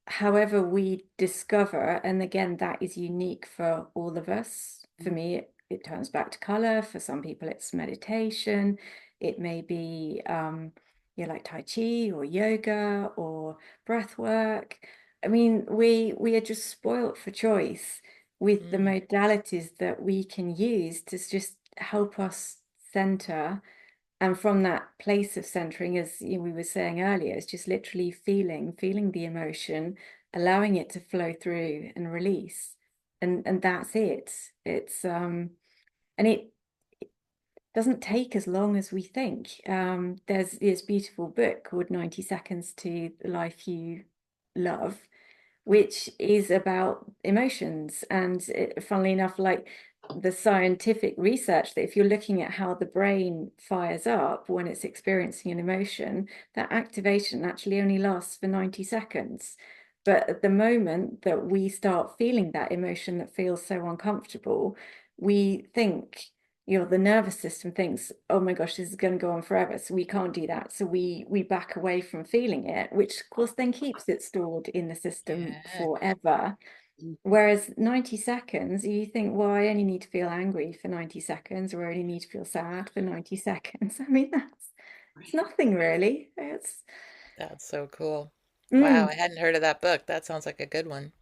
however we discover, and again, that is unique for all of us. For me, it turns back to color. For some people, it's meditation. It may be like Tai Chi or yoga or breath work. I mean, we are just spoilt for choice with the Mm, modalities that we can use to just help us center. And from that place of centering, as we were saying earlier, it's just literally feeling the emotion, allowing it to flow through and release. And that's it. And it doesn't take as long as we think. There's this beautiful book called 90 Seconds to the Life You Love, which is about emotions. And funnily enough, like the scientific research, that if you're looking at how the brain fires up when it's experiencing an emotion, that activation actually only lasts for 90 seconds. But at the moment that we start feeling that emotion that feels so uncomfortable, we think, the nervous system thinks, oh my gosh, this is going to go on forever, so we can't do that, so we back away from feeling it, which of course then keeps it stored in the system yeah. forever. Whereas 90 seconds, you think, well, I only need to feel angry for 90 seconds, or I only need to feel sad for 90 seconds. I mean, it's Right. nothing really. It's That's so cool. Wow, mm, I hadn't heard of that book. That sounds like a good one.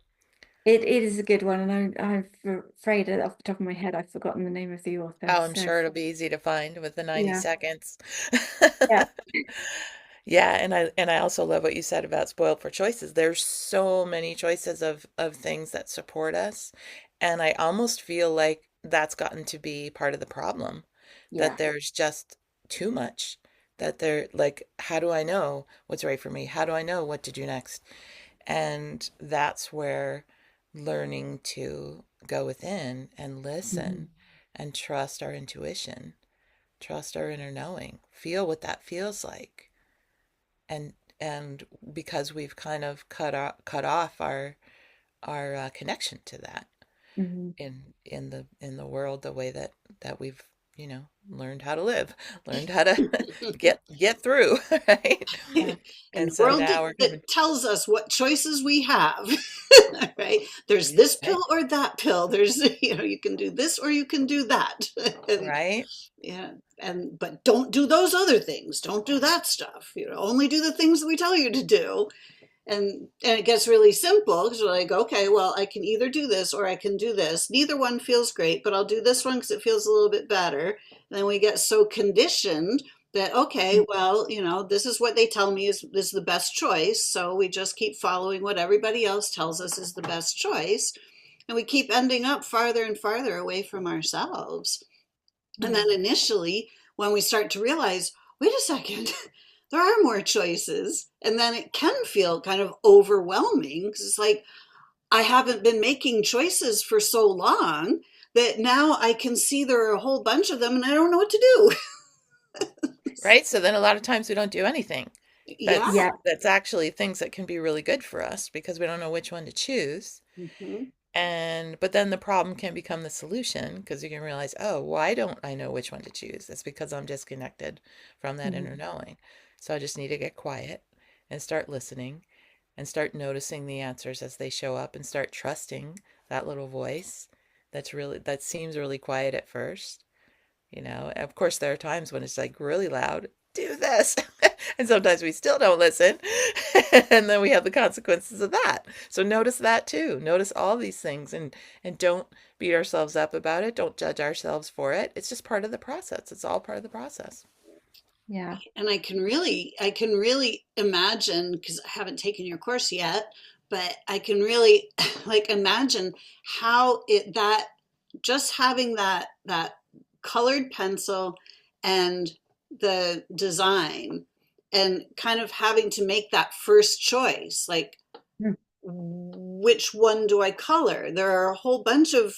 it is a good one, and I'm afraid that off the top of my head I've forgotten the name of the author. Oh, I'm So sure it'll be easy to find with the 90 yeah, seconds. yeah, Yeah, and I also love what you said about spoiled for choices. There's so many choices of things that support us, and I almost feel like that's gotten to be part of the problem, that Yeah. there's just too much, that they're like, how do I know what's right for me? How do I know what to do next? And that's where learning to go within and Mhm. listen and trust our intuition, trust our inner knowing, feel what that feels like, and and because we've kind of cut off our connection to that Mhm. in the world, the way that we've learned how to live, learned how to get through, right? Yeah. In And the so world now we're coming, that tells us what choices we have, right? There's this right, pill or that pill. There's, you can do this or you can do that. And right, yeah, but don't do those other things. Don't do that stuff. Only do the things that we tell you to do. And it gets really simple because we're like, okay, well, I can either do this or I can do this. Neither one feels great, but I'll do this one because it feels a little bit better. And then we get so conditioned that, okay, well, this is what they tell me is the best choice. So we just keep following what everybody else tells us is the best choice. And we keep ending up farther and farther away from ourselves. And Yeah. then initially, when we start to realize, wait a second, there are more choices. And then it can feel kind of overwhelming because it's like, I haven't been making choices for so long that now I can see there are a whole bunch of them and I don't know what to do. right. So then a lot of times we don't do anything. Yeah. That's Yeah. that's actually things that can be really good for us because we don't know which one to choose. Hmm. And but then the problem can become the solution because you can realize, oh, why don't I know which one to choose? It's because I'm disconnected from that inner Mhm. knowing. So I just need to get quiet and start listening and start noticing the answers as they show up and start trusting that little voice that seems really quiet at first. Of course, there are times when it's like really loud, do this. And sometimes we still don't listen. And then we have the consequences of that. So notice that too. Notice all these things and don't beat ourselves up about it. Don't judge ourselves for it. It's just part of the process. It's all part of the process. Yeah. And I can really imagine, because I haven't taken your course yet, but I can really like imagine how it that just having that colored pencil and the design and kind of having to make that first choice, like Mm. which one do I color? There are a whole bunch of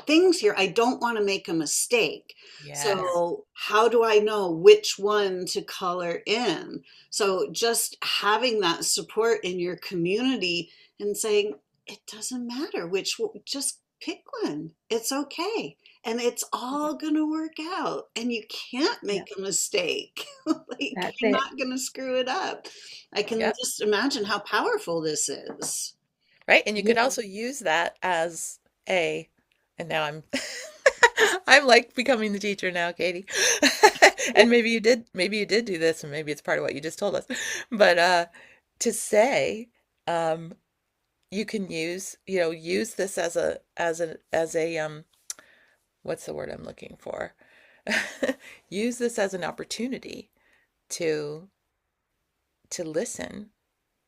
things here. I don't want to make a mistake. Yeah. Yes. So, how do I know which one to color in? So, just having that support in your community and saying, it doesn't matter just pick one. It's okay. And it's all going to work out. And you can't Yeah. make a mistake. Like, That's you're it. not going to screw it up. I can Yep. just imagine how powerful this is. Right. And you could Yeah. also use that as a, and now I'm I'm like becoming the teacher now, Katie. And maybe you did do this, and maybe it's part of what you just told us. But to say, um, you can use this as a what's the word I'm looking for? Use this as an opportunity to listen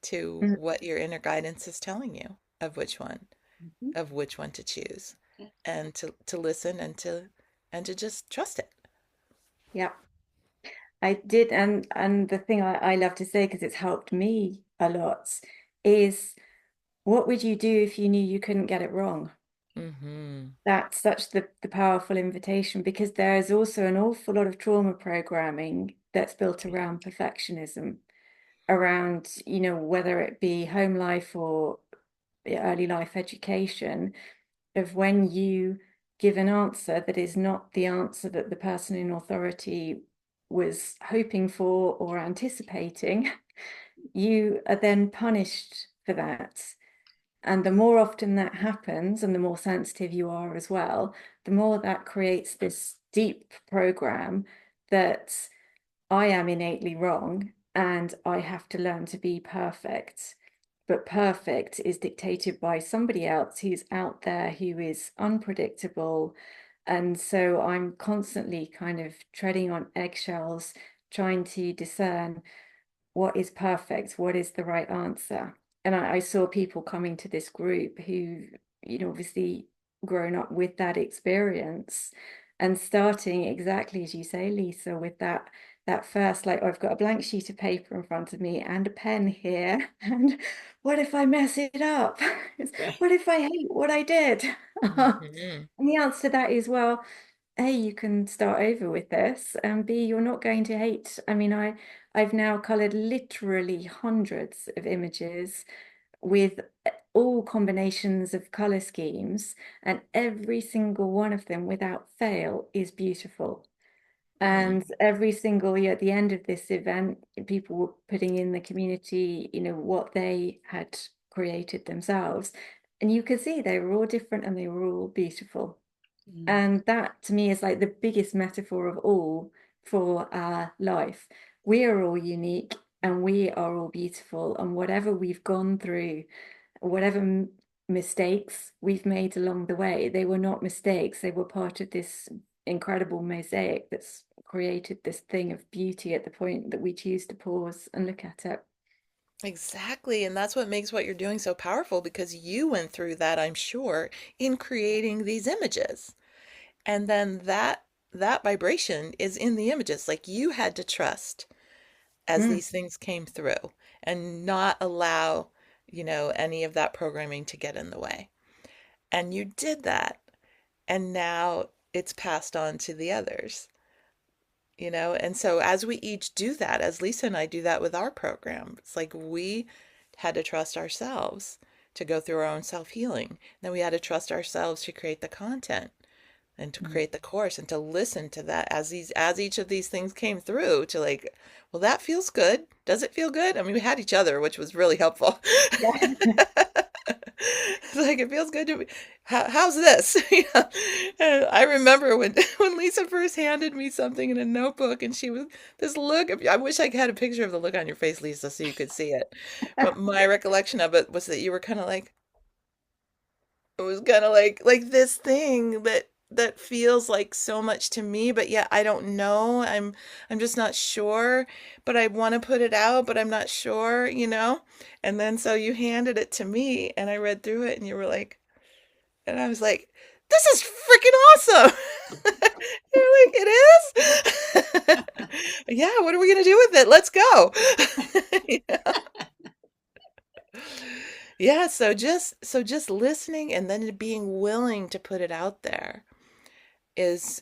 to Mm. what your inner guidance is telling you Mhm. of which one to choose, and to listen and to just trust it. Yeah. I did, and the thing I love to say, because it's helped me a lot, is what would you do if you knew you couldn't get it wrong? Mm-hmm. That's such the powerful invitation, because there is also an awful lot of trauma programming that's built around perfectionism, around, whether it be home life or early life education, of when you give an answer that is not the answer that the person in authority was hoping for or anticipating, you are then punished for that. And the more often that happens, and the more sensitive you are as well, the more that creates this deep program that I am innately wrong and I have to learn to be perfect. But perfect is dictated by somebody else who's out there, who is unpredictable. And so I'm constantly kind of treading on eggshells, trying to discern what is perfect, what is the right answer. And I saw people coming to this group who, obviously grown up with that experience and starting exactly as you say, Lisa, with that first, like, I've got a blank sheet of paper in front of me and a pen here. And what if I mess it up? Right. What if I hate what I did? Hmm. And the answer to that is, well, A, you can start over with this, and B, you're not going to hate. I mean, I've now colored literally hundreds of images with all combinations of color schemes, and every single one of them, without fail, is beautiful. And every single year at the end of this event, people were putting in the community, what they had created themselves. And you could see they were all different and they were all beautiful. Mm. And that to me is like the biggest metaphor of all for our life. We are all unique and we are all beautiful. And whatever we've gone through, whatever mistakes we've made along the way, they were not mistakes. They were part of this incredible mosaic that's created this thing of beauty at the point that we choose to pause and look at it. Exactly. And that's what makes what you're doing so powerful because you went through that, I'm sure, in creating these images. And then that vibration is in the images. Like you had to trust as Mm. these things came through and not allow, any of that programming to get in the way. And you did that. And now it's passed on to the others. And so as we each do that, as Lisa and I do that with our program, it's like we had to trust ourselves to go through our own self-healing. Then we had to trust ourselves to create the content and to Mm. create the course and to listen to that as each of these things came through to like, well, that feels good. Does it feel good? I mean, we had each other, which was really helpful. Yeah. It's like it feels good to me. How's this? And I remember when when Lisa first handed me something in a notebook, and she was this look. I wish I had a picture of the look on your face, Lisa, so you could see it. But my recollection of it was that you were kind of like, it was kind of like this thing that feels like so much to me, but yet I don't know. I'm just not sure, but I want to put it out, but I'm not sure. And then so you handed it to me and I read through it and you were like, and I was like, this is freaking awesome. You're like, it is? Yeah, what are we gonna do with it? Let's go. Yeah. Yeah, so just listening and then being willing to put it out there is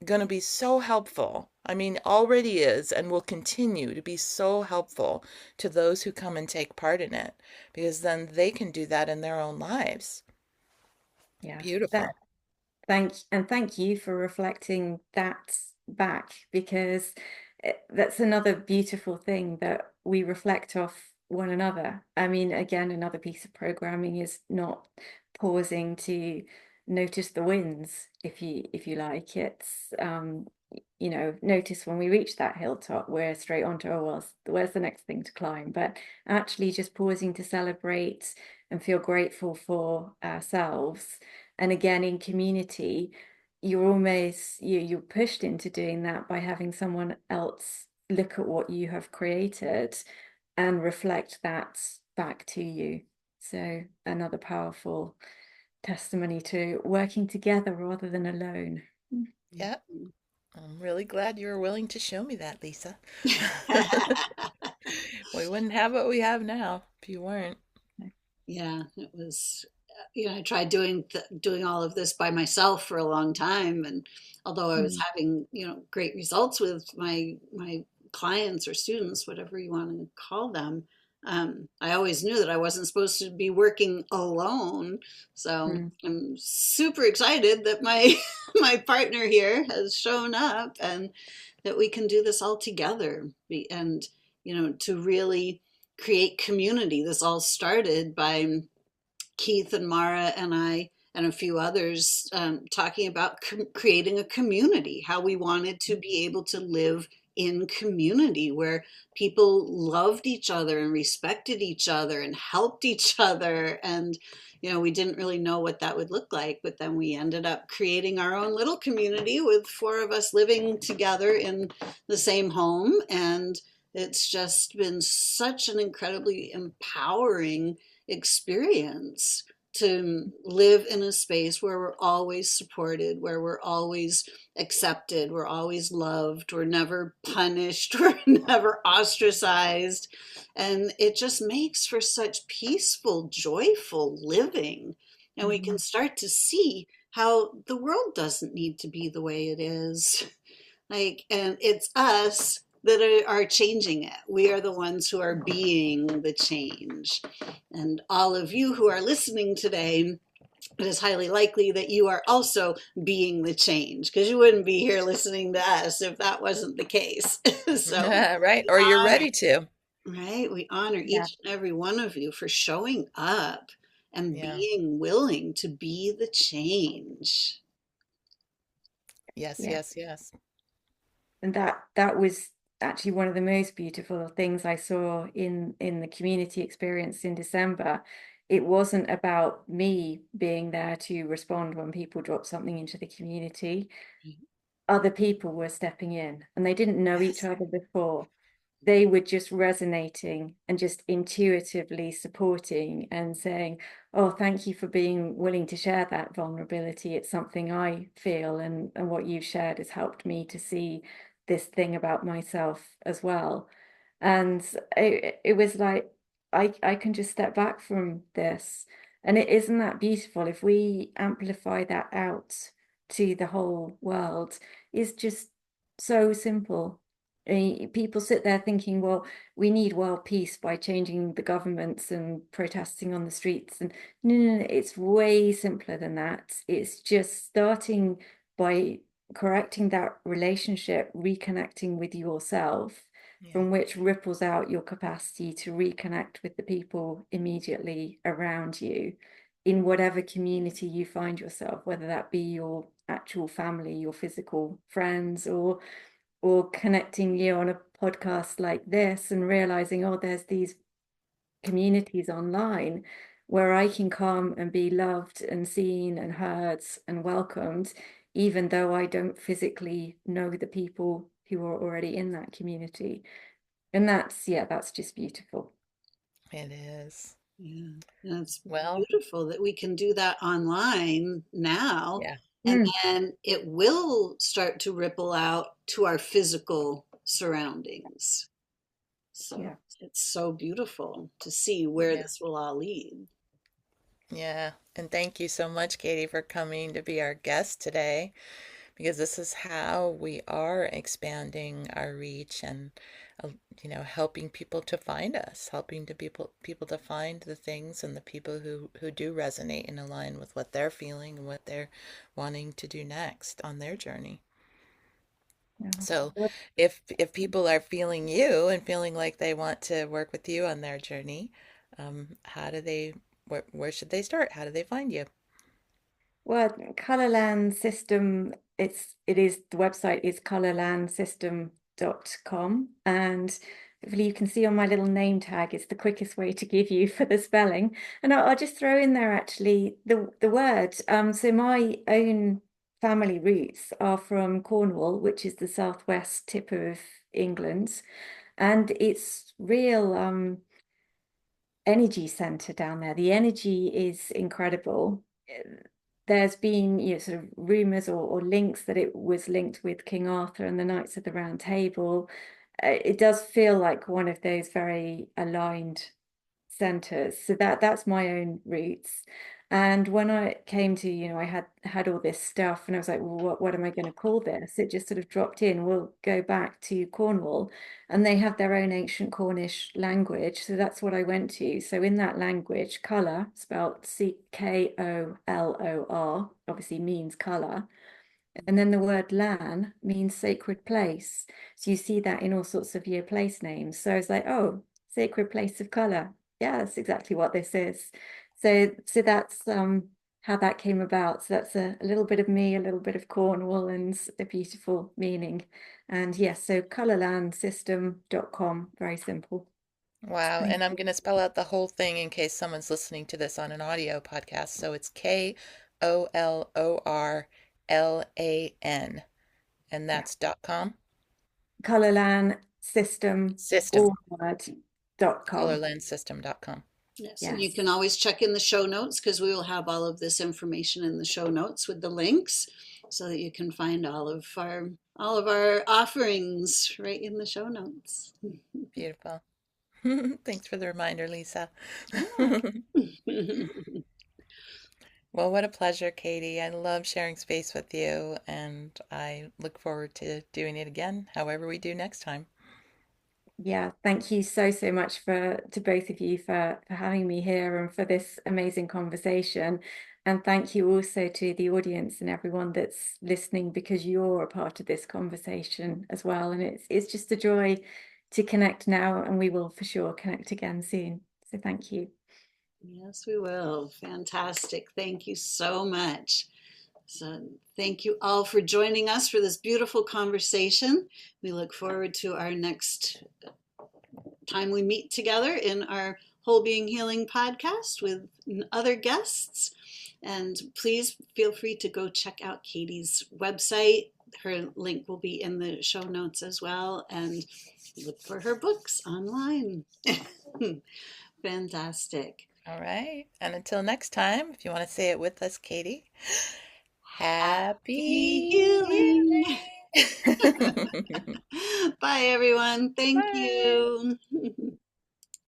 going to be so helpful. I mean, already is and will continue to be so helpful to those who come and take part in it because then they can do that in their own lives. Yeah. That Beautiful. thank you for reflecting that back, because that's another beautiful thing that we reflect off one another. I mean, again, another piece of programming is not pausing to notice the wins, if you like. It's notice when we reach that hilltop, we're straight onto, oh, well, where's the next thing to climb? But actually just pausing to celebrate and feel grateful for ourselves. And again, in community, you're pushed into doing that by having someone else look at what you have created and reflect that back to you. So another powerful testimony to working together rather than alone. Yeah, I'm really glad you were willing to show me that, Lisa. We wouldn't have what we have now if you weren't. Yeah, it was, I tried doing all of this by myself for a long time, and although I was Mm. having, great results with my clients or students, whatever you want to call them, I always knew that I wasn't supposed to be working alone. So Mm. I'm super excited that my my partner here has shown up and that we can do this all together. And to really create community. This all started by Keith and Maura and I and a few others talking about creating a community, how we wanted to be able to live in community where people loved each other and respected each other and helped each other. And, we didn't really know what that would look like, but then we ended up creating our own little community with four of us living together in the same home. And It's just been such an incredibly empowering experience to live in a space where we're always supported, where we're always accepted, we're always loved, we're never punished, we're never ostracized. And it just makes for such peaceful, joyful living. And we can Mhm. start to see how the world doesn't need to be the way it is. Like, and it's us that are changing it. We are the ones who are being the change. And all of you who are listening today, it is highly likely that you are also being the change, because you wouldn't be here listening to us if that wasn't the case. So Right? we Or you're honor, ready to. right? We honor Yeah, each and every one of you for showing up and Yeah. being willing to be the change. Yes, yeah. yes, yes. And that was actually one of the most beautiful things I saw in the community experience in December. It wasn't about me being there to respond when people drop something into the community. Other people were stepping in and they didn't know each Yes. other before. They were just resonating and just intuitively supporting and saying, "Oh, thank you for being willing to share that vulnerability. It's something I feel, and what you've shared has helped me to see this thing about myself as well." And it was like, I can just step back from this. And it isn't that beautiful if we amplify that out to the whole world, is just so simple. People sit there thinking, well, we need world peace by changing the governments and protesting on the streets. And no, no, no, it's way simpler than that. It's just starting by correcting that relationship, reconnecting with yourself, Yeah. from which ripples out your capacity to reconnect with the people immediately around you in whatever community you find yourself, whether that be your actual family, your physical friends, or connecting you on a podcast like this and realizing, oh, there's these communities online where I can come and be loved and seen and heard and welcomed, even though I don't physically know the people who are already in that community. And that's, yeah, that's just beautiful. It is. Yeah, and it's Well, beautiful that we can do that online now, yeah. and Mm, then it will start to ripple out to our physical surroundings. So yeah. it's so beautiful to see where Yeah. this will all lead. Yeah. And thank you so much, Katie, for coming to be our guest today, because this is how we are expanding our reach and uh, helping people to find us, helping to people to find the things and the people who do resonate and align with what they're feeling and what they're wanting to do next on their journey. Yeah. So if people are feeling you and feeling like they want to work with you on their journey, how do they where should they start? How do they find you? Well, Kolorlan System, it is the website is kolorlansystem.com. And hopefully you can see on my little name tag, it's the quickest way to give you for the spelling. And I'll just throw in there actually the word. So my own family roots are from Cornwall, which is the southwest tip of England. And it's real energy center down there. The energy is incredible. There's been, sort of rumors or links that it was linked with King Arthur and the Knights of the Round Table. It does feel like one of those very aligned centers. So that's my own roots. And when I came to, I had all this stuff and I was like, well, what am I going to call this? It just sort of dropped in. We'll go back to Cornwall and they have their own ancient Cornish language. So that's what I went to. So in that language, colour, spelled Kolor, obviously means colour. And then the word lan means sacred place. So you see that in all sorts of your place names. So I was like, oh, sacred place of color. Yeah, that's exactly what this is. So that's how that came about. So that's a little bit of me, a little bit of Cornwall, and a beautiful meaning. And yes, so colorlandsystem.com, very simple. Wow. And I'm going to spell out the whole thing in case someone's listening to this on an audio podcast. So it's Kolorlan, and that's .com. Colorlan System, System. all word.com. Kolorlansystem.com. Yes, and you Yes. can always check in the show notes because we will have all of this information in the show notes with the links so that you can find all of our offerings right in the show notes. Beautiful. Thanks for the reminder, Lisa. Yeah. Well, what a pleasure, Katie. I love sharing space with you, and I look forward to doing it again, however we do next time. Yeah, thank you so, so much to both of you for having me here and for this amazing conversation. And thank you also to the audience and everyone that's listening because you're a part of this conversation as well. And it's just a joy to connect now, and we will for sure connect again soon. So thank you. Yes, we will. Fantastic. Thank you so much. So, thank you all for joining us for this beautiful conversation. We look forward to our next time we meet together in our Whole Being Healing podcast with other guests. And please feel free to go check out Katie's website. Her link will be in the show notes as well. And look for her books online. Fantastic. All right. And until next time, if you want to say it with us, Katie, Happy happy healing. healing. Bye, everyone. Thank Bye. you.